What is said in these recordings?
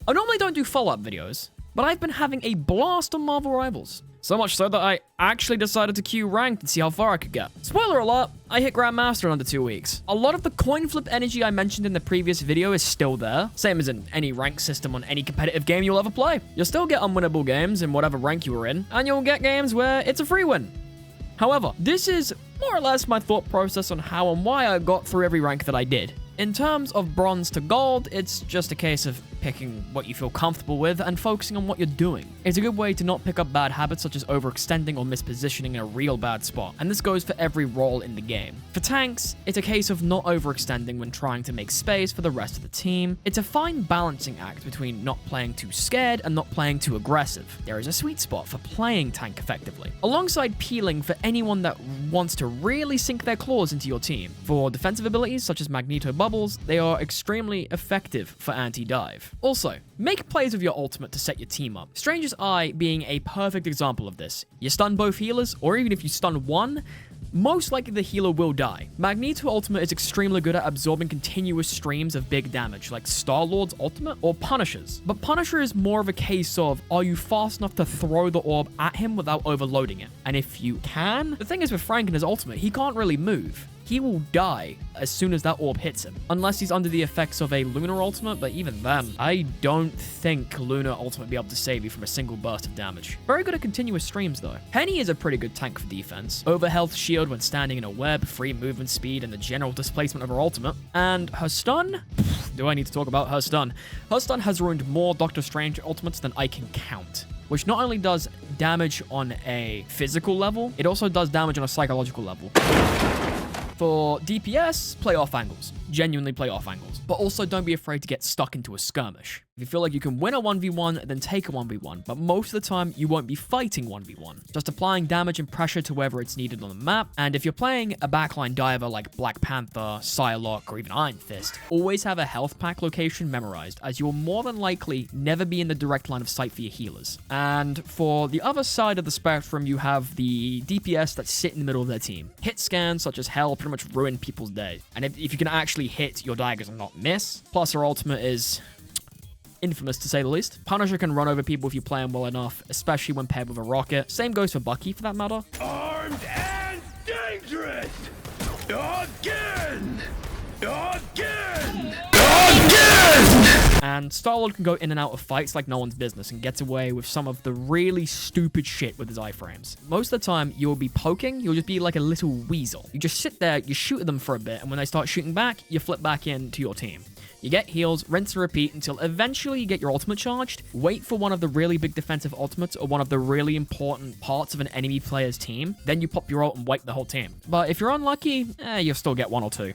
I normally don't do follow-up videos, but I've been having a blast on Marvel Rivals. So much so that I actually decided to queue ranked and see how far I could get. Spoiler alert, I hit Grandmaster in under 2 weeks. A lot of the coin flip energy I mentioned in the previous video is still there, same as in any rank system on any competitive game you'll ever play. You'll still get unwinnable games in whatever rank you were in, and you'll get games where it's a free win. However, this is more or less my thought process on how and why I got through every rank that I did. In terms of bronze to gold, it's just a case of picking what you feel comfortable with and focusing on what you're doing. It's a good way to not pick up bad habits such as overextending or mispositioning in a real bad spot, and this goes for every role in the game. For tanks, it's a case of not overextending when trying to make space for the rest of the team. It's a fine balancing act between not playing too scared and not playing too aggressive. There is a sweet spot for playing tank effectively, alongside peeling for anyone that wants to really sink their claws into your team. For defensive abilities such as Magneto Bubbles, they are extremely effective for anti-dive. Also, make plays with your ultimate to set your team up. Stranger's Eye being a perfect example of this. You stun both healers, or even if you stun one, most likely the healer will die. Magneto ultimate is extremely good at absorbing continuous streams of big damage, like Star-Lord's ultimate or Punisher's. But Punisher is more of a case of, are you fast enough to throw the orb at him without overloading it? And if you can, the thing is with Frank and his ultimate, he can't really move. He will die as soon as that orb hits him, unless he's under the effects of a Lunar ultimate, but even then, I don't think Lunar ultimate will be able to save you from a single burst of damage. Very good at continuous streams though. Penny is a pretty good tank for defense. Overhealth shield when standing in a web, free movement speed, and the general displacement of her ultimate. And her stun? Do I need to talk about her stun? Her stun has ruined more Doctor Strange ultimates than I can count, which not only does damage on a physical level, it also does damage on a psychological level. For DPS, play off angles. Genuinely play off angles. But also don't be afraid to get stuck into a skirmish. If you feel like you can win a 1v1, then take a 1v1, but most of the time, you won't be fighting 1v1. Just applying damage and pressure to wherever it's needed on the map, and if you're playing a backline diver like Black Panther, Psylocke, or even Iron Fist, always have a health pack location memorized, as you'll more than likely never be in the direct line of sight for your healers. And for the other side of the spectrum, you have the DPS that sit in the middle of their team. Hit scans such as hell pretty much ruin people's day, and if you can actually hit your daggers and not miss, plus her ultimate is infamous to say the least. Punisher can run over people if you play him well enough, especially when paired with a rocket. Same goes for Bucky for that matter. Armed and dangerous! Again! Again! Again! And Star-Lord can go in and out of fights like no one's business and gets away with some of the really stupid shit with his iframes. Most of the time, you'll be poking, you'll just be like a little weasel. You just sit there, you shoot at them for a bit, and when they start shooting back, you flip back into your team. You get heals, rinse and repeat until eventually you get your ultimate charged. Wait for one of the really big defensive ultimates or one of the really important parts of an enemy player's team. Then you pop your ult and wipe the whole team. But if you're unlucky, you'll still get one or two.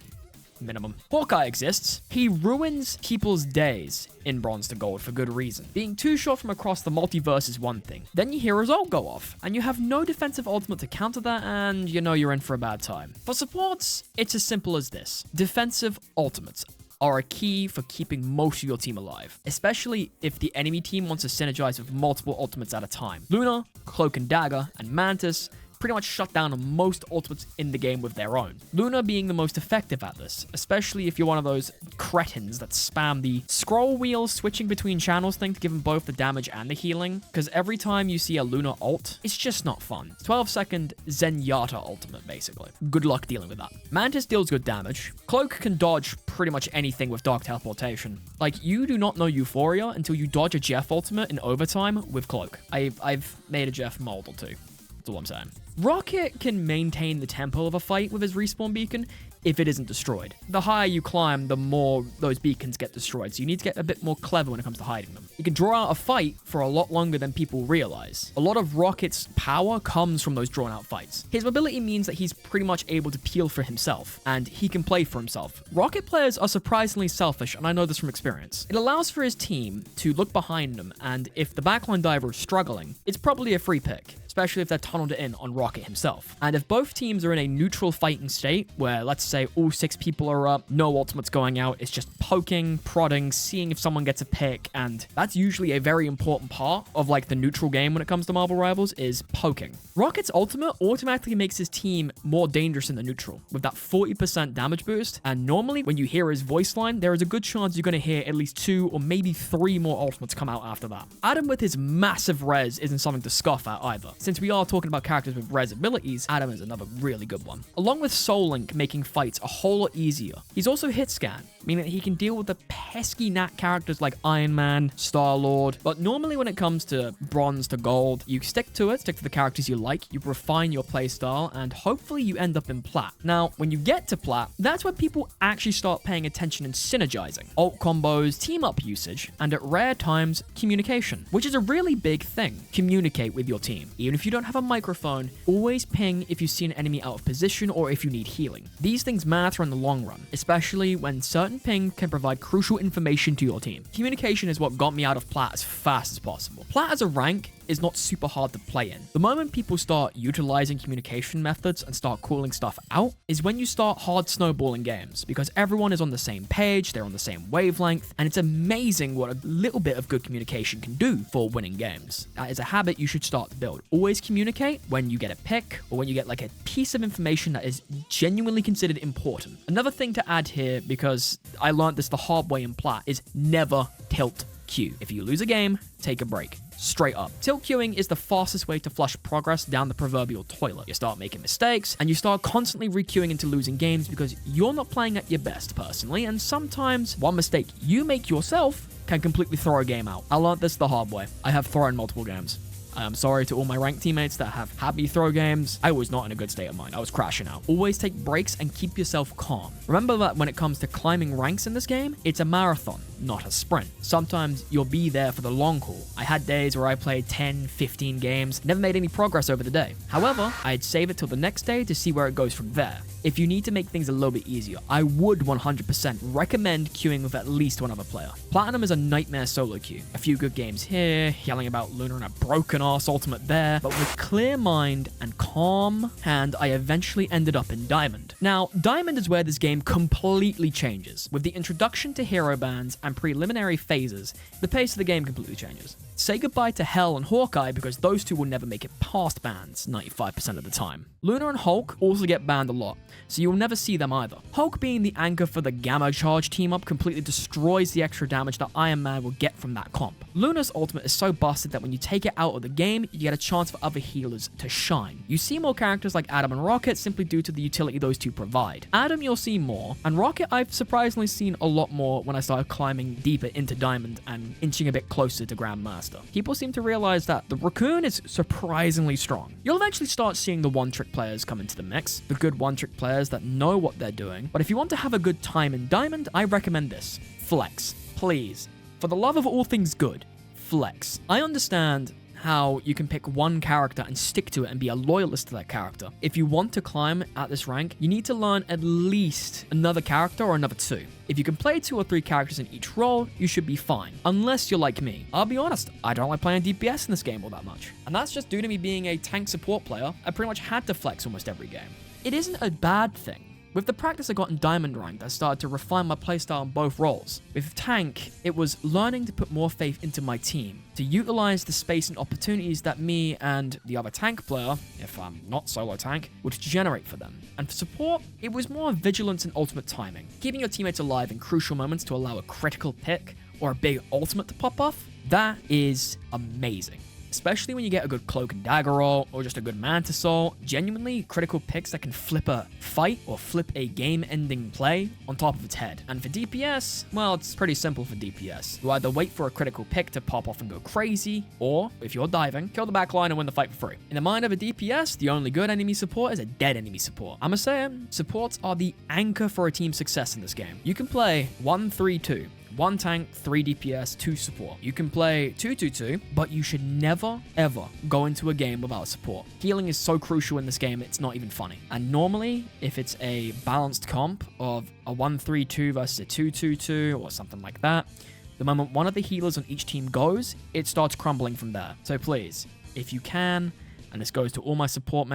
Minimum. Hawkeye exists. He ruins people's days in bronze to gold for good reason. Being too short from across the multiverse is one thing. Then you hear his ult go off, and you have no defensive ultimate to counter that, and you know you're in for a bad time. For supports, it's as simple as this. Defensive ultimates are a key for keeping most of your team alive, especially if the enemy team wants to synergize with multiple ultimates at a time. Luna, Cloak and Dagger, and Mantis pretty much shut down on most ultimates in the game with their own. Luna being the most effective at this, especially if you're one of those cretins that spam the scroll wheel switching between channels thing to give them both the damage and the healing, because every time you see a Luna ult, it's just not fun. 12-second Zenyatta ultimate, basically. Good luck dealing with that. Mantis deals good damage. Cloak can dodge pretty much anything with Dark Teleportation. Like, you do not know Euphoria until you dodge a Jeff ultimate in overtime with Cloak. I've made a Jeff mold or two. That's all I'm saying. Rocket can maintain the tempo of a fight with his respawn beacon if it isn't destroyed. The higher you climb, the more those beacons get destroyed, so you need to get a bit more clever when it comes to hiding them. You can draw out a fight for a lot longer than people realize. A lot of Rocket's power comes from those drawn out fights. His mobility means that he's pretty much able to peel for himself, and he can play for himself. Rocket players are surprisingly selfish, and I know this from experience. It allows for his team to look behind them, and if the backline diver is struggling, it's probably a free pick. especially if they're tunneled in on Rocket himself. And if both teams are in a neutral fighting state, where let's say all 6 people are up, no ultimates going out, it's just poking, prodding, seeing if someone gets a pick, and that's usually a very important part of like the neutral game when it comes to Marvel Rivals is poking. Rocket's ultimate automatically makes his team more dangerous in the neutral, with that 40% damage boost, and normally when you hear his voice line, there is a good chance you're going to hear at least 2 or maybe 3 more ultimates come out after that. Adam with his massive res isn't something to scoff at either. Since we are talking about characters with res abilities, Adam is another really good one. Along with Soul Link making fights a whole lot easier, he's also hit scan, meaning that he can deal with the pesky nat characters like Iron Man, Star-Lord, but normally when it comes to bronze to gold, you stick to it, stick to the characters you like, you refine your playstyle, and hopefully you end up in Plat. Now, when you get to Plat, that's where people actually start paying attention and synergizing. Ult combos, team up usage, and at rare times, communication, which is a really big thing. Communicate with your team. Even if you don't have a microphone, always ping if you see an enemy out of position or if you need healing. These things matter in the long run, especially when certain ping can provide crucial information to your team. Communication is what got me out of Plat as fast as possible. Plat as a rank is not super hard to play in. The moment people start utilizing communication methods and start calling stuff out is when you start hard snowballing games, because everyone is on the same page, they're on the same wavelength, and it's amazing what a little bit of good communication can do for winning games. That is a habit you should start to build. Always communicate when you get a pick or when you get like a piece of information that is genuinely considered important. Another thing to add here, because I learned this the hard way in Plat, is never tilt Q. If you lose a game, take a break. Straight up. Tilt queuing is the fastest way to flush progress down the proverbial toilet. You start making mistakes, and you start constantly re-queuing into losing games because you're not playing at your best personally, and sometimes one mistake you make yourself can completely throw a game out. I learned this the hard way. I have thrown multiple games. I am sorry to all my ranked teammates that have had me throw games. I was not in a good state of mind. I was crashing out. Always take breaks and keep yourself calm. Remember that when it comes to climbing ranks in this game, it's a marathon, not a sprint. Sometimes you'll be there for the long haul. I had days where I played 10, 15 games, never made any progress over the day. However, I'd save it till the next day to see where it goes from there. If you need to make things a little bit easier, I would 100% recommend queuing with at least one other player. Platinum is a nightmare solo queue. A few good games here, yelling about Luna and a broken ass ultimate there, but with clear mind and calm hand, I eventually ended up in Diamond. Now, Diamond is where this game completely changes. With the introduction to hero bans and preliminary phases, the pace of the game completely changes. Say goodbye to Hell and Hawkeye because those two will never make it past bans 95% of the time. Luna and Hulk also get banned a lot, so you'll never see them either. Hulk being the anchor for the Gamma Charge team-up completely destroys the extra damage that Iron Man will get from that comp. Luna's ultimate is so busted that when you take it out of the game, you get a chance for other healers to shine. You see more characters like Adam and Rocket simply due to the utility those two provide. Adam you'll see more, and Rocket I've surprisingly seen a lot more when I started climbing deeper into Diamond and inching a bit closer to Grandmaster. People seem to realize that the Raccoon is surprisingly strong. You'll eventually start seeing the one-trick players come into the mix, the good one-trick players that know what they're doing, but if you want to have a good time in Diamond, I recommend this. Flex. Please. For the love of all things good, flex. I understand how you can pick one character and stick to it and be a loyalist to that character. If you want to climb at this rank, you need to learn at least another character or another 2. If you can play 2 or 3 characters in each role, you should be fine. Unless you're like me. I'll be honest, I don't like playing DPS in this game all that much. And that's just due to me being a tank support player. I pretty much had to flex almost every game. It isn't a bad thing. With the practice I got in Diamond Ranked, I started to refine my playstyle in both roles. With Tank, it was learning to put more faith into my team, to utilize the space and opportunities that me and the other tank player, if I'm not solo tank, would generate for them. And for support, it was more vigilance and ultimate timing, keeping your teammates alive in crucial moments to allow a critical pick or a big ultimate to pop off. That is amazing. Especially when you get a good cloak and dagger roll, or just a good mantis soul, genuinely critical picks that can flip a fight or flip a game-ending play on top of its head. And for DPS, well, it's pretty simple for DPS. You either wait for a critical pick to pop off and go crazy, or, if you're diving, kill the backline and win the fight for free. In the mind of a DPS, the only good enemy support is a dead enemy support. I'ma say it, supports are the anchor for a team's success in this game. You can play 1-3-2. 1 tank, 3 DPS, 2 support. You can play 2-2-2, but you should never, ever go into a game without support. Healing is so crucial in this game, it's not even funny. And normally, if it's a balanced comp of a 1-3-2 versus a 2-2-2 or something like that, the moment one of the healers on each team goes, it starts crumbling from there. So please, if you can, And this goes to all my support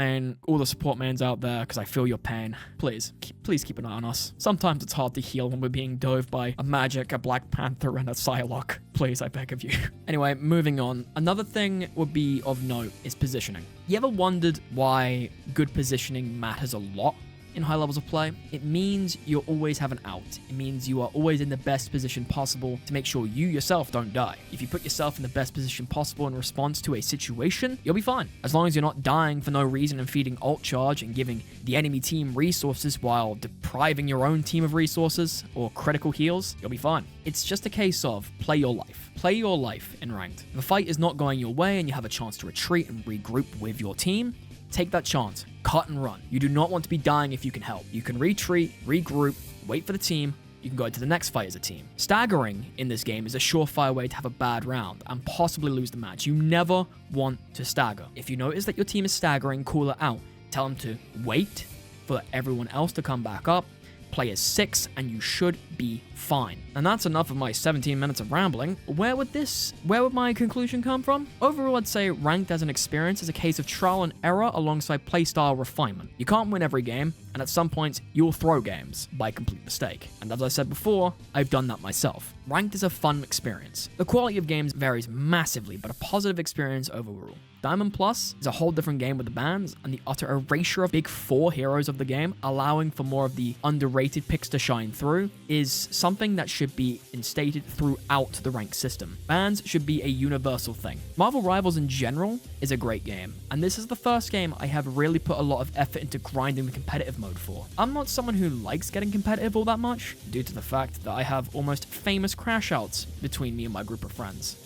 all the support mains out there, because I feel your pain. Please keep an eye on us. Sometimes it's hard to heal when we're being dove by a Magic, a Black Panther, and a Psylocke. Please, I beg of you. Anyway, moving on. Another thing would be of note is positioning. You ever wondered why good positioning matters a lot in high levels of play? It means you always have an out. It means you are always in the best position possible to make sure you yourself don't die. If you put yourself in the best position possible in response to a situation, you'll be fine. As long as you're not dying for no reason and feeding ult charge and giving the enemy team resources while depriving your own team of resources or critical heals, you'll be fine. It's just a case of play your life. Play your life in ranked. If a fight is not going your way and you have a chance to retreat and regroup with your team, take that chance. Cut and run. You do not want to be dying if you can help. You can retreat, regroup, wait for the team. You can go into the next fight as a team. Staggering in this game is a surefire way to have a bad round and possibly lose the match. You never want to stagger. If you notice that your team is staggering, call it out. Tell them to wait for everyone else to come back up. Play as 6 and you should be fine. And that's enough of my 17 minutes of rambling. Where would my conclusion come from? Overall, I'd say ranked as an experience is a case of trial and error alongside playstyle refinement. You can't win every game, and at some points, you'll throw games by complete mistake. And as I said before, I've done that myself. Ranked is a fun experience. The quality of games varies massively, but a positive experience overall. Diamond Plus is a whole different game with the bans and the utter erasure of big 4 heroes of the game, allowing for more of the underrated picks to shine through, is something that should be instated throughout the ranked system. Bans should be a universal thing. Marvel Rivals in general is a great game, and this is the first game I have really put a lot of effort into grinding the competitive mode for. I'm not someone who likes getting competitive all that much, due to the fact that I have almost famous crash outs between me and my group of friends.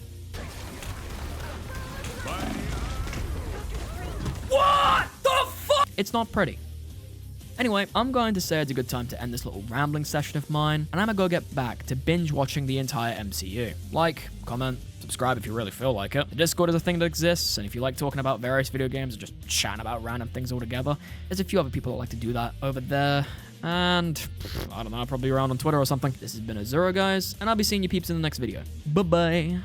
What the fuck? It's not pretty. Anyway, I'm going to say it's a good time to end this little rambling session of mine, and I'm gonna go get back to binge watching the entire MCU. Like, comment, subscribe if you really feel like it. The Discord is a thing that exists, and if you like talking about various video games or just chatting about random things altogether, there's a few other people that like to do that over there. And, I don't know, probably around on Twitter or something. This has been Azura, guys, and I'll be seeing you peeps in the next video. Bye-bye.